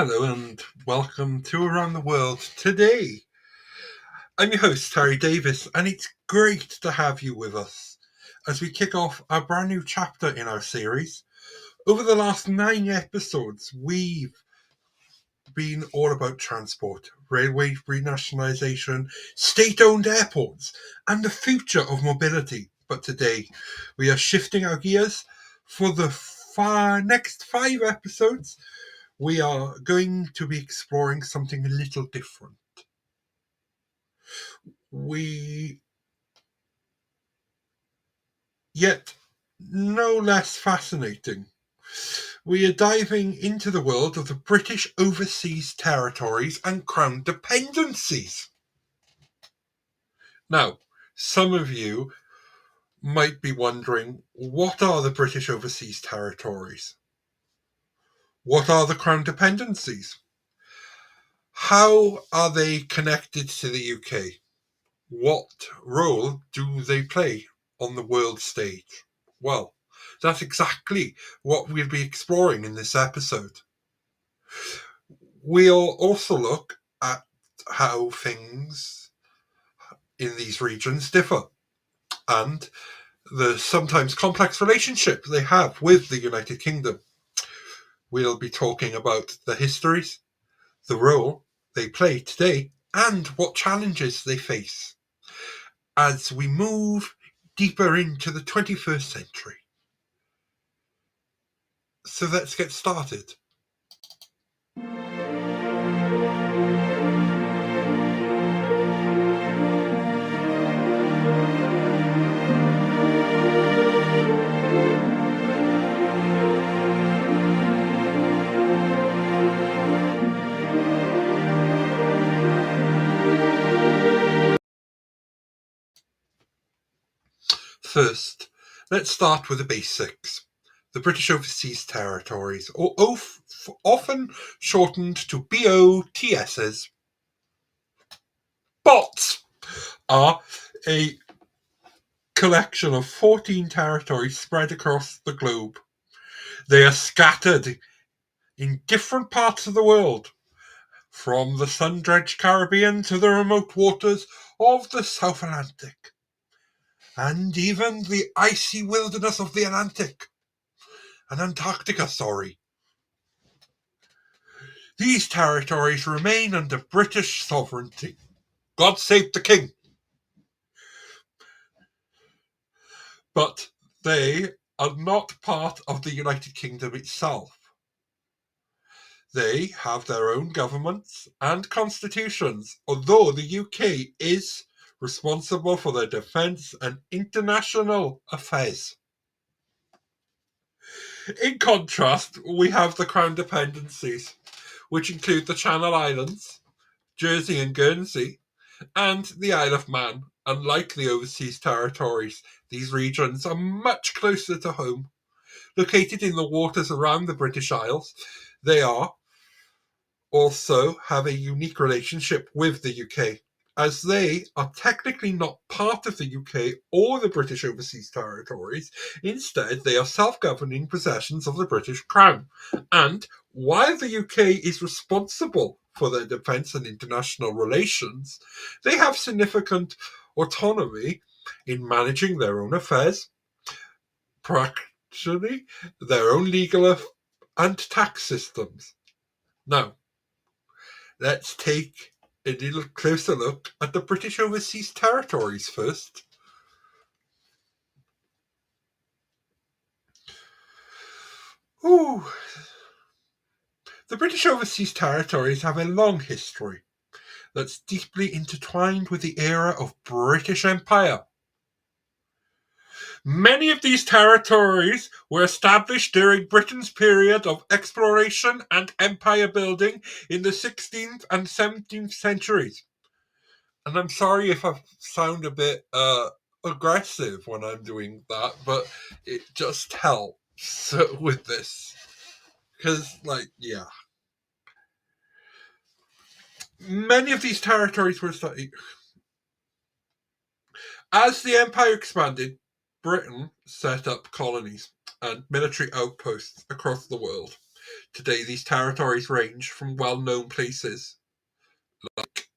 Hello and welcome to Around the World today. I'm your host, Terry Davis, and it's great to have you with us as we kick off a brand new chapter in our series. Over the last 9 episodes, we've been all about transport, railway renationalisation, state owned airports, and the future of mobility. But today, we are shifting our gears for the next 5 episodes. We are going to be exploring something a little different. We, yet no less fascinating, we are diving into the world of the British overseas territories and crown dependencies. Now, some of you might be wondering, what are the British overseas territories? What are the crown dependencies? How are they connected to the UK? What role do they play on the world stage? Well, that's exactly what we'll be exploring in this episode. We'll also look at how things in these regions differ and the sometimes complex relationship they have with the United Kingdom. We'll be talking about the histories, the role they play today, and what challenges they face as we move deeper into the 21st century. So let's get started. First, let's start with the basics. The British Overseas Territories, or often shortened to BOTSs, BOTS, are a collection of 14 territories spread across the globe. They are scattered in different parts of the world, from the sun-drenched Caribbean to the remote waters of the South Atlantic, and even the icy wilderness of the Atlantic and Antarctica, These territories remain under British sovereignty. God save the King! But they are not part of the United Kingdom itself. They have their own governments and constitutions, although the UK is responsible for their defence and international affairs. In contrast, we have the Crown dependencies, which include the Channel Islands, Jersey and Guernsey, and the Isle of Man. Unlike the overseas territories, these regions are much closer to home. Located in the waters around the British Isles, they also have a unique relationship with the UK, as they are technically not part of the UK or the British Overseas Territories. Instead, they are self-governing possessions of the British Crown. And while the UK is responsible for their defence and international relations, they have significant autonomy in managing their own affairs, practically their own legal and tax systems. Now, let's take a little closer look at the British Overseas Territories first. Ooh. The British Overseas Territories have a long history that's deeply intertwined with the era of British Empire. Many of these territories were established during Britain's period of exploration and empire building in the 16th and 17th centuries. And I'm sorry if I sound a bit aggressive when I'm doing that, but it just helps with this. Because, yeah. Many of these territories were studied. As the empire expanded, Britain set up colonies and military outposts across the world. Today, these territories range from well-known places like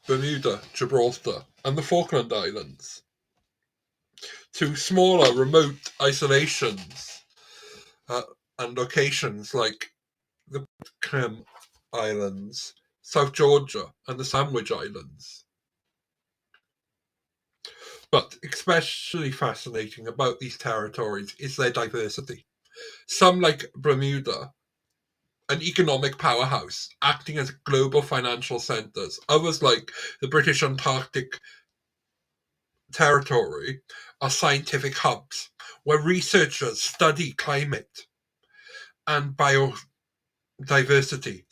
Bermuda, Gibraltar, and the Falkland Islands to smaller, remote isolations uh, and locations like the Pitcairn Islands, South Georgia, and the Sandwich Islands. But especially fascinating about these territories is their diversity. Some, like Bermuda, an economic powerhouse acting as global financial centres. Others, like the British Antarctic Territory, are scientific hubs where researchers study climate and biodiversity.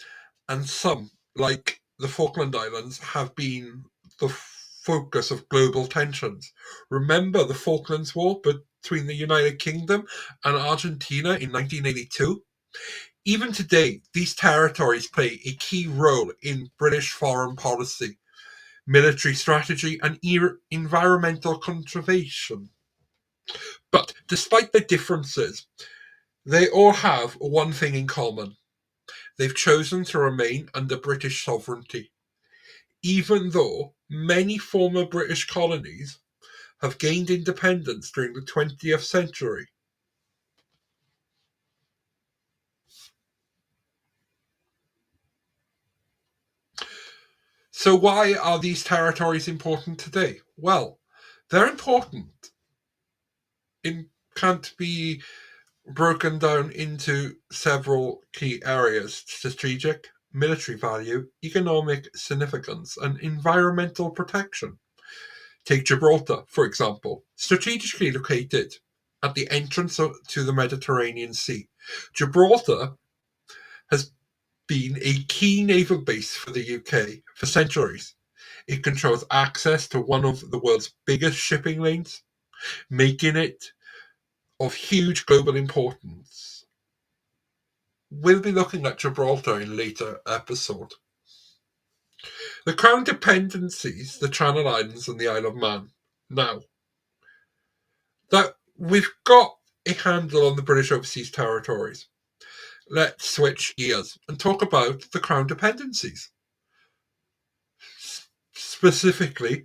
And some, like the Falkland Islands, have been the focus of global tensions. Remember the Falklands War between the United Kingdom and Argentina in 1982? Even today, these territories play a key role in British foreign policy, military strategy, and environmental conservation. But despite their differences, they all have one thing in common. They've chosen to remain under British sovereignty, even though many former British colonies have gained independence during the 20th century. So, why are these territories important today? Well, they're important. It can't be broken down into several key areas: strategic, military value, economic significance, and environmental protection. Take Gibraltar, for example, strategically located at the entrance to the Mediterranean Sea. Gibraltar has been a key naval base for the UK for centuries. It controls access to one of the world's biggest shipping lanes, making it of huge global importance. We'll be looking at Gibraltar in a later episode. The Crown dependencies, the Channel Islands and the Isle of Man. Now, that we've got a handle on the British overseas territories, let's switch gears and talk about the Crown dependencies. Specifically,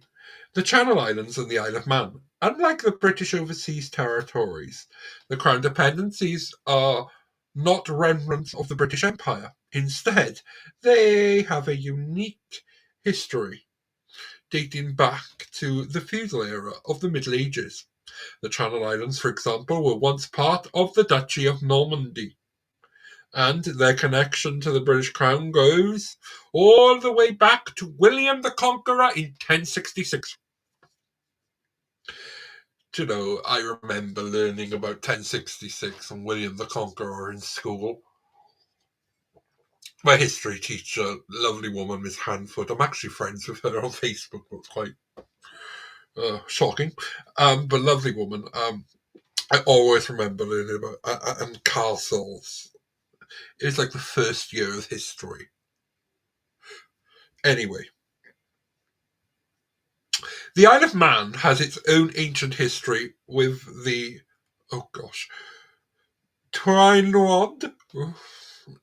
the Channel Islands and the Isle of Man. Unlike the British overseas territories, the Crown dependencies are not remnants of the British Empire. Instead, they have a unique history dating back to the feudal era of the Middle Ages. The Channel Islands, for example, were once part of the Duchy of Normandy, and their connection to the British Crown goes all the way back to William the Conqueror in 1066. Do you know, I remember learning about 1066 and William the Conqueror in school. My history teacher, lovely woman, Miss Hanford, I'm actually friends with her on Facebook, but it's quite shocking. But lovely woman. I always remember learning about and castles. It was like the first year of history. Anyway, the Isle of Man has its own ancient history with the, oh gosh, Trinod,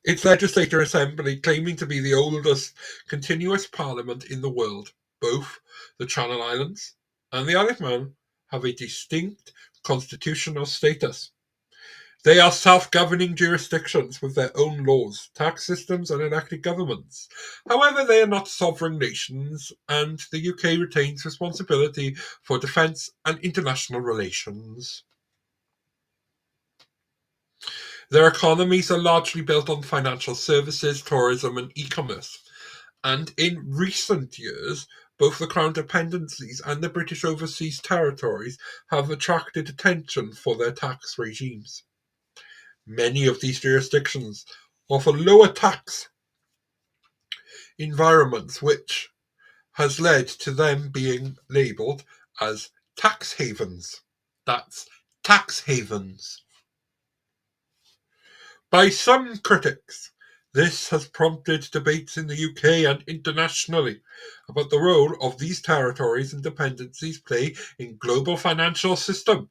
its legislative assembly claiming to be the oldest continuous parliament in the world. Both the Channel Islands and the Isle of Man have a distinct constitutional status. They are self-governing jurisdictions with their own laws, tax systems, and elected governments. However, they are not sovereign nations, and the UK retains responsibility for defence and international relations. Their economies are largely built on financial services, tourism, and e-commerce. And in recent years, both the Crown dependencies and the British overseas territories have attracted attention for their tax regimes. Many of these jurisdictions offer lower tax environments, which has led to them being labelled as tax havens. That's tax havens. By some critics, this has prompted debates in the UK and internationally about the role of these territories and dependencies play in global financial system.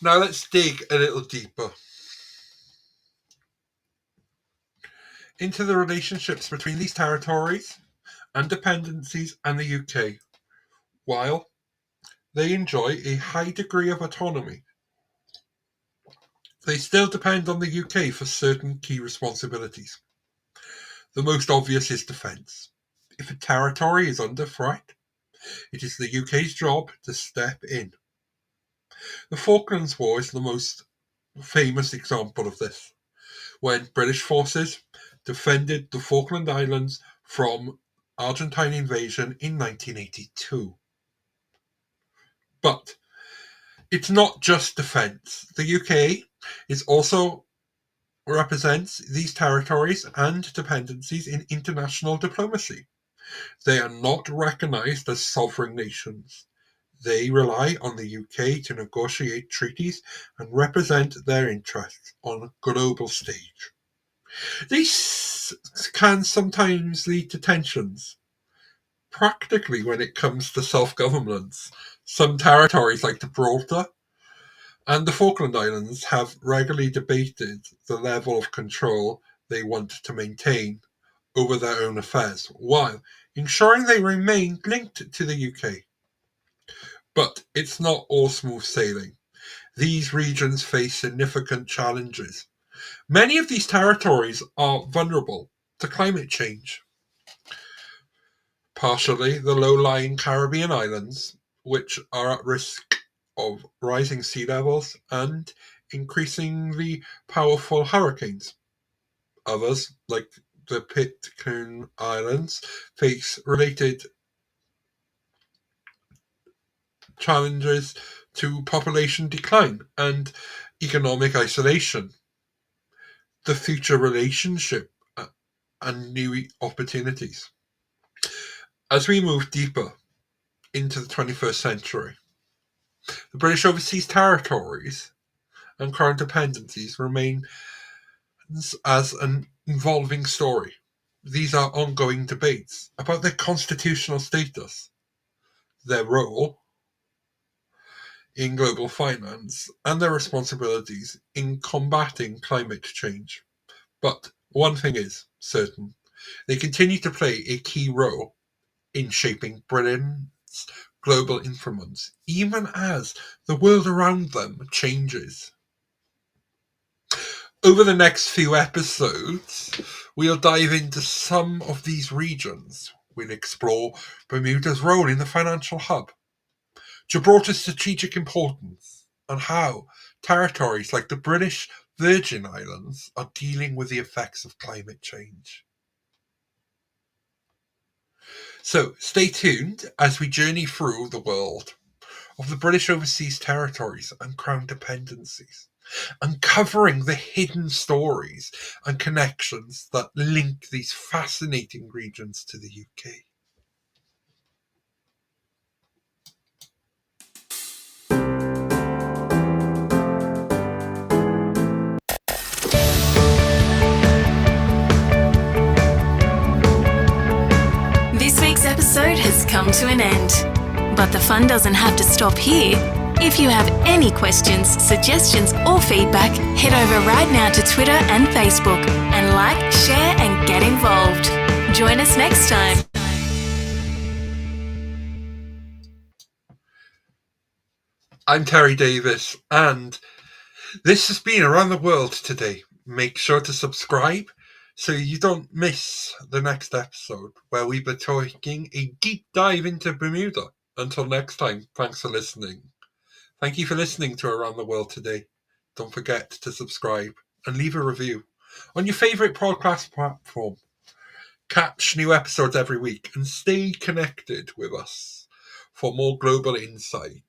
Now let's dig a little deeper into the relationships between these territories and dependencies and the UK. While they enjoy a high degree of autonomy, they still depend on the UK for certain key responsibilities. The most obvious is defence. If a territory is under threat, it is the UK's job to step in. The Falklands War is the most famous example of this, when British forces defended the Falkland Islands from Argentine invasion in 1982. But it's not just defence. The UK is also represents these territories and dependencies in international diplomacy. They are not recognised as sovereign nations. They rely on the UK to negotiate treaties and represent their interests on a global stage. This can sometimes lead to tensions. Practically, when it comes to self governance, some territories like Gibraltar and the Falkland Islands have regularly debated the level of control they want to maintain over their own affairs, while ensuring they remain linked to the UK. But it's not all smooth sailing. These regions face significant challenges. Many of these territories are vulnerable to climate change, partially the low-lying Caribbean islands, which are at risk of rising sea levels and increasingly powerful hurricanes. Others, like the Pitcairn Islands, face related challenges to population decline and economic isolation, the future relationship, and new opportunities. As we move deeper into the 21st century, the British overseas territories and current dependencies remain as an evolving story. These are ongoing debates about their constitutional status, their role in global finance, and their responsibilities in combating climate change. But one thing is certain: they continue to play a key role in shaping Britain's global influence, even as the world around them changes. Over the next few episodes, we'll dive into some of these regions. We'll explore Bermuda's role in the financial hub, Gibraltar's strategic importance, and how territories like the British Virgin Islands are dealing with the effects of climate change. So stay tuned as we journey through the world of the British overseas territories and crown dependencies, uncovering the hidden stories and connections that link these fascinating regions to the UK. This week's episode has come to an end, but the fun doesn't have to stop here. If you have any questions, suggestions, or feedback, head over right now to Twitter and Facebook and like, share, and get involved. Join us next time. I'm Terry Davis, and this has been Around the World today. Make sure to subscribe so you don't miss the next episode, where we'll be taking a deep dive into Bermuda. Until next time, thanks for listening. Thank you for listening to Around the World today. Don't forget to subscribe and leave a review on your favourite podcast platform. Catch new episodes every week and stay connected with us for more global insight